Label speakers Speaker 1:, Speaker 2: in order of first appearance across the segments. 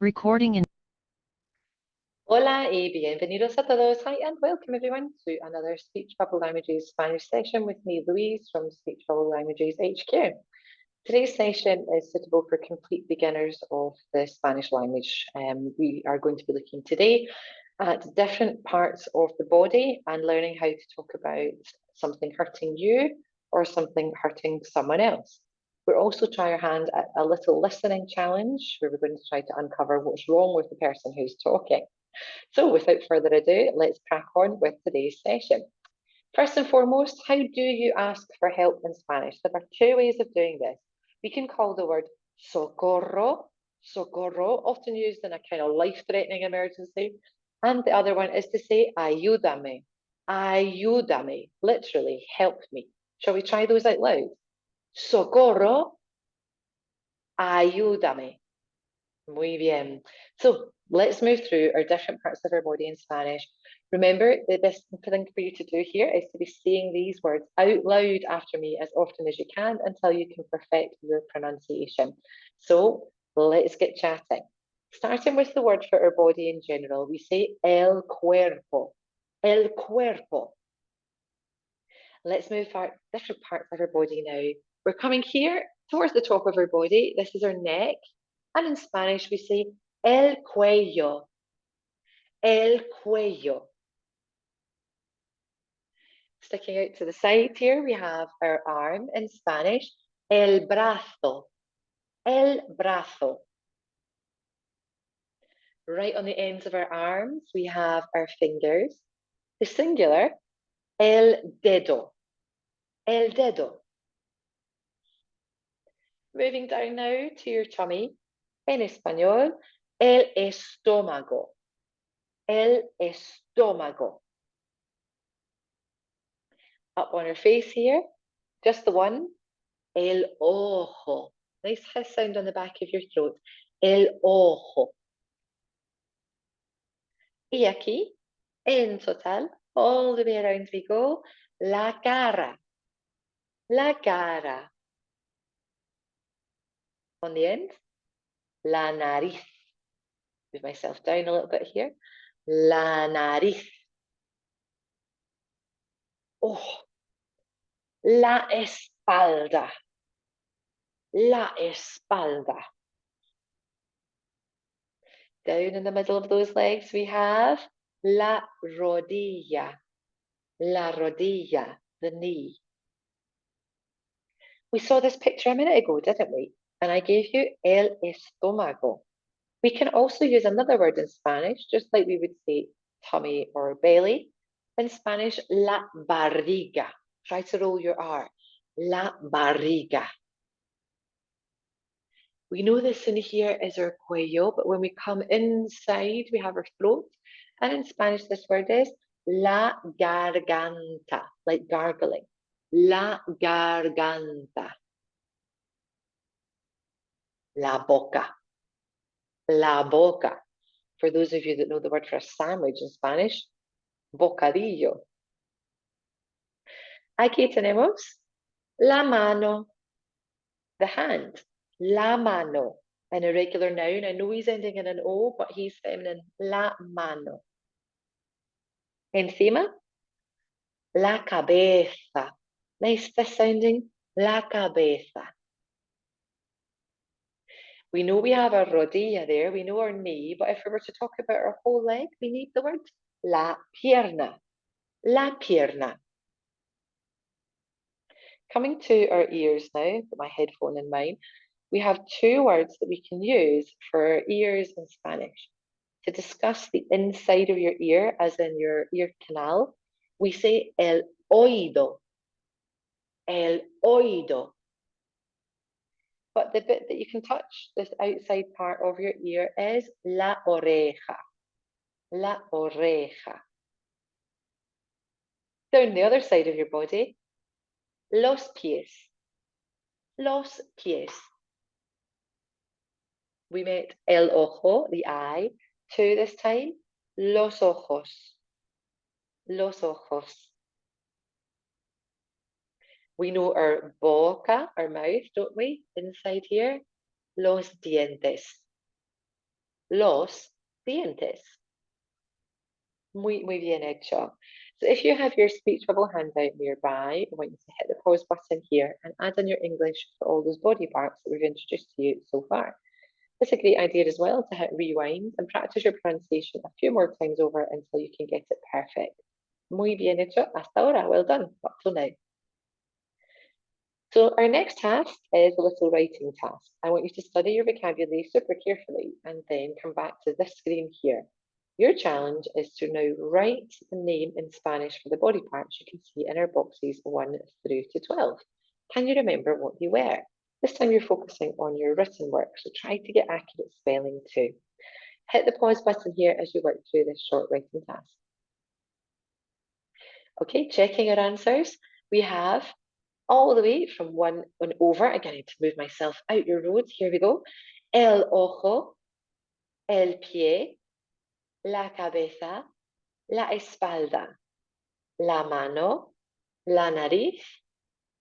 Speaker 1: Recording in
Speaker 2: Hola y bienvenidos a todos. Hi and welcome everyone to another Speech Bubble Languages Spanish session with me, Louise, from Speech Bubble Languages HQ. Today's session is suitable for complete beginners of the Spanish language. We are going to be looking today at different parts of the body and learning how to talk about something hurting you or something hurting someone else. We'll also try our hand at a little listening challenge where we're going to try to uncover what's wrong with the person who's talking. So without further ado, let's crack on with today's session. First and foremost, how do you ask for help in Spanish? There are two ways of doing this. We can call the word socorro, socorro, often used in a kind of life-threatening emergency. And the other one is to say ayúdame, ayúdame, literally, help me. Shall we try those out loud? Socorro, ayúdame. Muy bien. So let's move through our different parts of our body in Spanish. Remember, the best thing for you to do here is to be saying these words out loud after me as often as you can until you can perfect your pronunciation. So let's get chatting. Starting with the word for our body in general, we say el cuerpo. El cuerpo. Let's move for different parts of our body now. We're coming here towards the top of our body. This is our neck. And in Spanish, we say el cuello. El cuello. Sticking out to the side here, we have our arm in Spanish, el brazo. El brazo. Right on the ends of our arms, we have our fingers. The singular, el dedo. El dedo. Moving down now to your tummy. En español, el estómago. El estómago. Up on our face here, just the one, el ojo. Nice hiss sound on the back of your throat. El ojo. Y aquí, en total, all the way around we go, la cara. La cara. On the end, la nariz. Move myself down a little bit here. La nariz. Oh, la espalda. La espalda. Down in the middle of those legs, we have la rodilla. La rodilla, the knee. We saw this picture a minute ago, didn't we? And I gave you el estómago. We can also use another word in Spanish, just like we would say tummy or belly. In Spanish, la barriga. Try to roll your R. La barriga. We know this in here is our cuello, but when we come inside, we have our throat. And in Spanish, this word is la garganta, like gargling. La garganta. La boca. La boca. For those of you that know the word for a sandwich in Spanish, bocadillo. Aquí tenemos la mano, the hand. La mano. An irregular noun. I know he's ending in an O, but he's feminine. La mano. Encima, la cabeza. Nice fish sounding. La cabeza. We know we have our rodilla there. We know our knee. But if we were to talk about our whole leg, we need the word la pierna. La pierna. Coming to our ears now, put my headphone in mine, we have two words that we can use for ears in Spanish. To discuss the inside of your ear, as in your ear canal, we say el oído. El oído. But the bit that you can touch, this outside part of your ear, is la oreja. La oreja. Down the other side of your body, los pies. Los pies. We met el ojo, the eye. Two this time, los ojos. Los ojos. We know our boca, our mouth, don't we? Inside here, los dientes. Los dientes. Muy bien hecho. So if you have your speech bubble handout nearby, I want you to hit the pause button here and add in your English for all those body parts that we've introduced to you so far. It's a great idea as well to hit rewind and practice your pronunciation a few more times over until you can get it perfect. Muy bien hecho. Hasta ahora. Well done. Up till now. So our next task is a little writing task. I want you to study your vocabulary super carefully and then come back to this screen here. Your challenge is to now write the name in Spanish for the body parts you can see in our boxes 1 through to 12. Can you remember what they were? This time you're focusing on your written work, so try to get accurate spelling too. Hit the pause button here as you work through this short writing task. Okay, checking our answers. We have all the way from 1 and over. Again, I need to move myself out your road. Here we go. El ojo, el pie, la cabeza, la espalda, la mano, la nariz,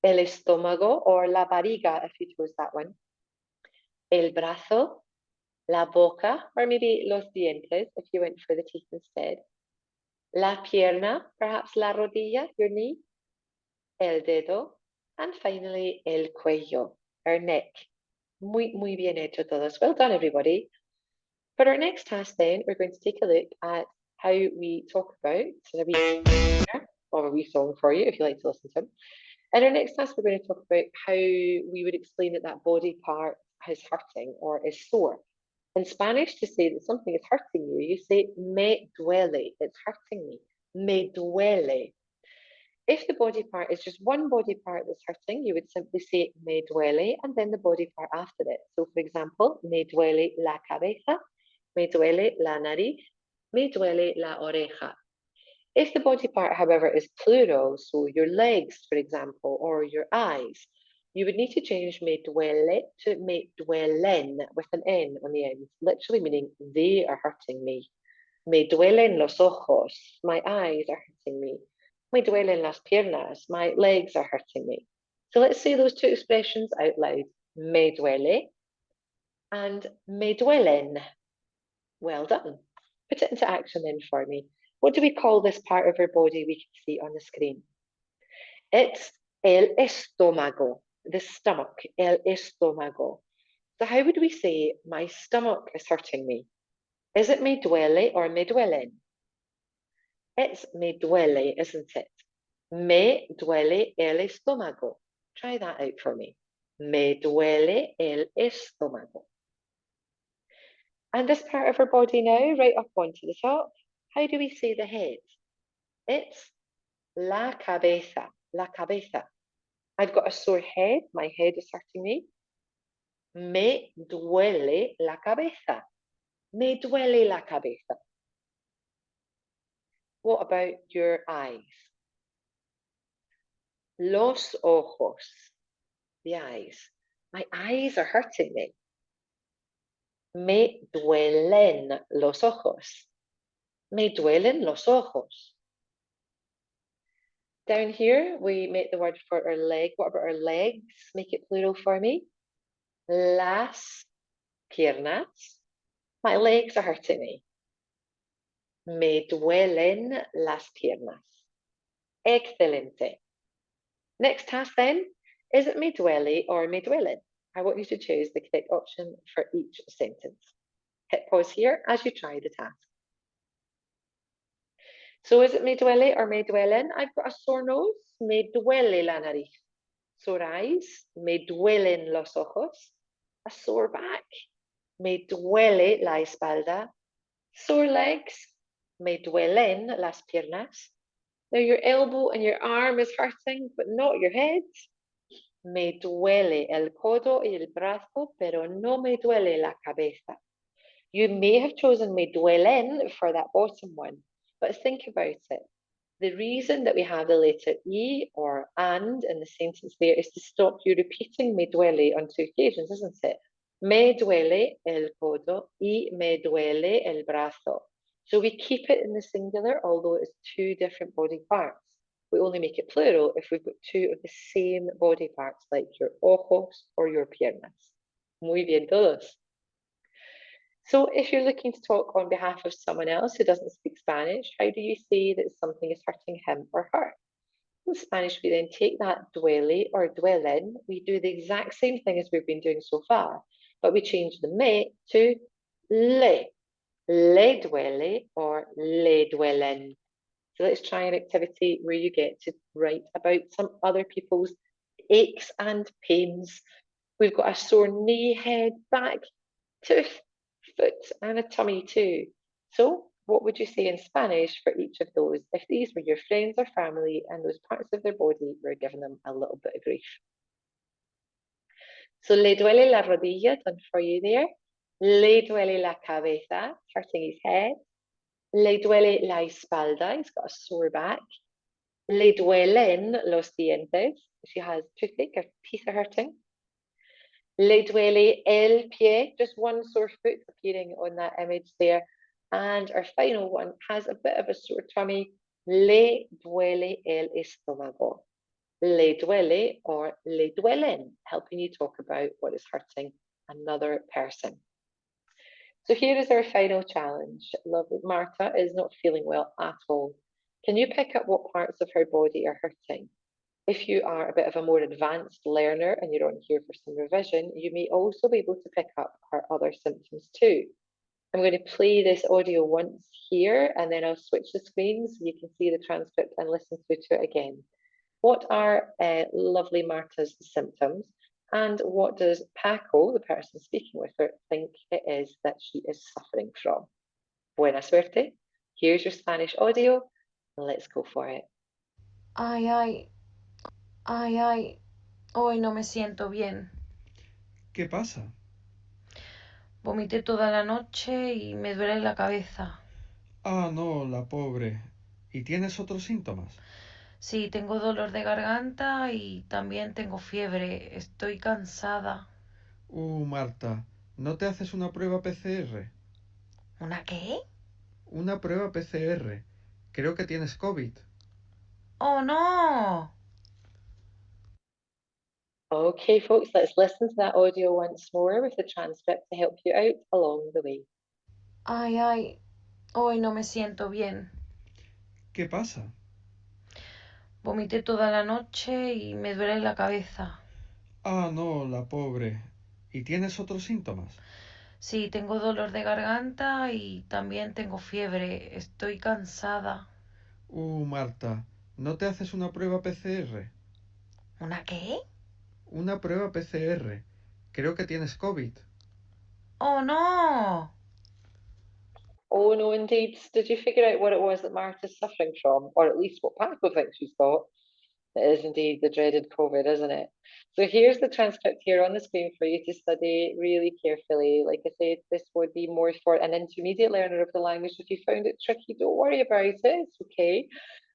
Speaker 2: el estómago, or la barriga if you chose that one, el brazo, la boca, or maybe los dientes if you went for the teeth instead, la pierna, perhaps la rodilla, your knee, el dedo, and finally el cuello, our neck. Muy bien hecho todos. Well done, everybody. For our next task then, we're going to take a look at how we talk about, so a wee or a wee song for you if you like to listen to them. In our next task, we're going to talk about how we would explain that that body part is hurting or is sore. In Spanish, to say that something is hurting you, you say me duele, it's hurting me. Me duele. If the body part is just one body part that's hurting, you would simply say me duele and then the body part after it. So, for example, me duele la cabeza, me duele la nariz, me duele la oreja. If the body part, however, is plural, so your legs, for example, or your eyes, you would need to change me duele to me duelen with an N on the end, literally meaning they are hurting me. Me duelen los ojos, my eyes are hurting me. Me duelen las piernas, my legs are hurting me. So let's say those two expressions out loud. Me duele and me duelen. Well done. Put it into action then for me. What do we call this part of our body we can see on the screen? It's el estómago, the stomach, el estómago. So how would we say my stomach is hurting me? Is it me duele or me duelen? It's me duele, isn't it? Me duele el estómago. Try that out for me. Me duele el estómago. And this part of our body now, right up onto the top, how do we say the head? It's la cabeza, la cabeza. I've got a sore head, my head is hurting me. Me duele la cabeza. Me duele la cabeza. What about your eyes? Los ojos, the eyes. My eyes are hurting me. Me duelen los ojos. Me duelen los ojos. Down here, we make the word for our leg. What about our legs? Make it plural for me. Las piernas. My legs are hurting me. Me duelen las piernas. Excelente. Next task then, is it me duele or me duelen? I want you to choose the correct option for each sentence. Hit pause here as you try the task. So is it me duele or me duelen? I've got a sore nose. Me duele la nariz. Sore eyes. Me duelen los ojos. A sore back. Me duele la espalda. Sore legs. Me duelen las piernas. Now your elbow and your arm is hurting, but not your head. Me duele el codo y el brazo, pero no me duele la cabeza. You may have chosen me duelen for that bottom one, but think about it. The reason that we have the letter E or and in the sentence there is to stop you repeating me duele on two occasions, isn't it? Me duele el codo y me duele el brazo. So we keep it in the singular, although it's two different body parts. We only make it plural if we've got two of the same body parts, like your ojos or your piernas. Muy bien, todos. So if you're looking to talk on behalf of someone else who doesn't speak Spanish, how do you say that something is hurting him or her? In Spanish, we then take that duele or duelen. We do the exact same thing as we've been doing so far, but we change the me to le. Le duele or le duelen. So let's try an activity where you get to write about some other people's aches and pains. We've got a sore knee, head, back, tooth, foot, and a tummy too. So, what would you say in Spanish for each of those if these were your friends or family and those parts of their body were giving them a little bit of grief? So, le duele la rodilla, done for you there. Le duele la cabeza, hurting his head. Le duele la espalda, he's got a sore back. Le duelen los dientes, she has toothache, her teeth are hurting. Le duele el pie, just one sore foot appearing on that image there. And our final one has a bit of a sore tummy. Le duele el estómago. Le duele or le duelen, helping you talk about what is hurting another person. So here is our final challenge. Lovely Marta is not feeling well at all. Can you pick up what parts of her body are hurting? If you are a bit of a more advanced learner and you're on here for some revision, you may also be able to pick up her other symptoms too. I'm going to play this audio once here and then I'll switch the screens so you can see the transcript and listen through to it again. What are lovely Marta's symptoms and what does Paco, the person speaking with her, think it is that she is suffering from? Buena suerte. Here's your Spanish audio. Let's go for it.
Speaker 1: Ay, ay, ay, ay, hoy no me siento bien.
Speaker 3: ¿Qué pasa?
Speaker 1: Vomité toda la noche y me duele la cabeza.
Speaker 3: Ah, no, la pobre. ¿Y tienes otros síntomas?
Speaker 1: Sí, tengo dolor de garganta y también tengo fiebre. Estoy cansada.
Speaker 3: Marta, ¿no te haces una prueba PCR?
Speaker 1: ¿Una qué?
Speaker 3: Una prueba PCR. Creo que tienes COVID.
Speaker 1: ¡Oh, no!
Speaker 2: Okay, folks, let's listen to that audio once more with the transcript to help you out along the way.
Speaker 1: Ay, ay, hoy no me siento bien.
Speaker 3: ¿Qué pasa?
Speaker 1: Vomité toda la noche y me duele la cabeza.
Speaker 3: Ah, no, la pobre. ¿Y tienes otros síntomas?
Speaker 1: Sí, tengo dolor de garganta y también tengo fiebre. Estoy cansada.
Speaker 3: Marta, ¿no te haces una prueba PCR?
Speaker 1: ¿Una qué?
Speaker 3: Una prueba PCR. Creo que tienes COVID.
Speaker 1: ¡Oh, no!
Speaker 2: Oh no, indeed. Did you figure out what it was that Martha's suffering from, or at least what Paco thinks she's got? It is indeed the dreaded COVID, isn't it? So here's the transcript here on the screen for you to study really carefully. Like I said, this would be more for an intermediate learner of the language. If you found it tricky, don't worry about it. It's okay.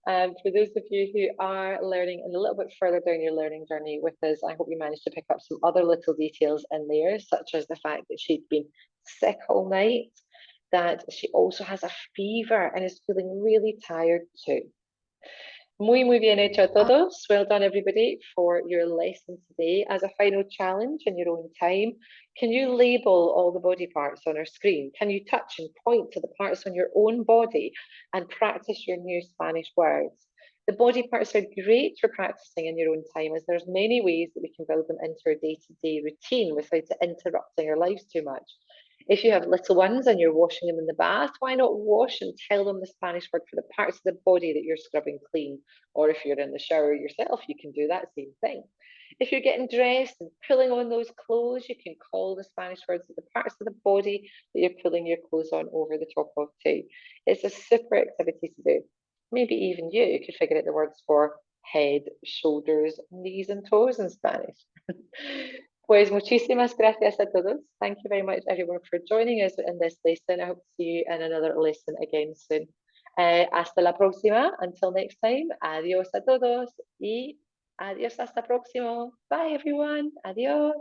Speaker 2: For those of you who are learning and a little bit further down your learning journey with us, I hope you managed to pick up some other little details in there, such as the fact that she'd been sick all night, that she also has a fever and is feeling really tired too. Muy bien hecho a todos. Well done, everybody, for your lesson today. As a final challenge in your own time, can you label all the body parts on our screen? Can you touch and point to the parts on your own body and practice your new Spanish words? The body parts are great for practicing in your own time, as there's many ways that we can build them into our day-to-day routine without it interrupting our lives too much. If you have little ones and you're washing them in the bath, why not wash and tell them the Spanish word for the parts of the body that you're scrubbing clean? Or if you're in the shower yourself, you can do that same thing. If you're getting dressed and pulling on those clothes, you can call the Spanish words of the parts of the body that you're pulling your clothes on over the top of too. It's a super activity to do. Maybe even you could figure out the words for head, shoulders, knees, and toes in Spanish. Pues muchísimas gracias a todos. Thank you very much, everyone, for joining us in this lesson. I hope to see you in another lesson again soon. Hasta la próxima. Until next time, adiós a todos y adiós hasta próximo. Bye, everyone. Adiós.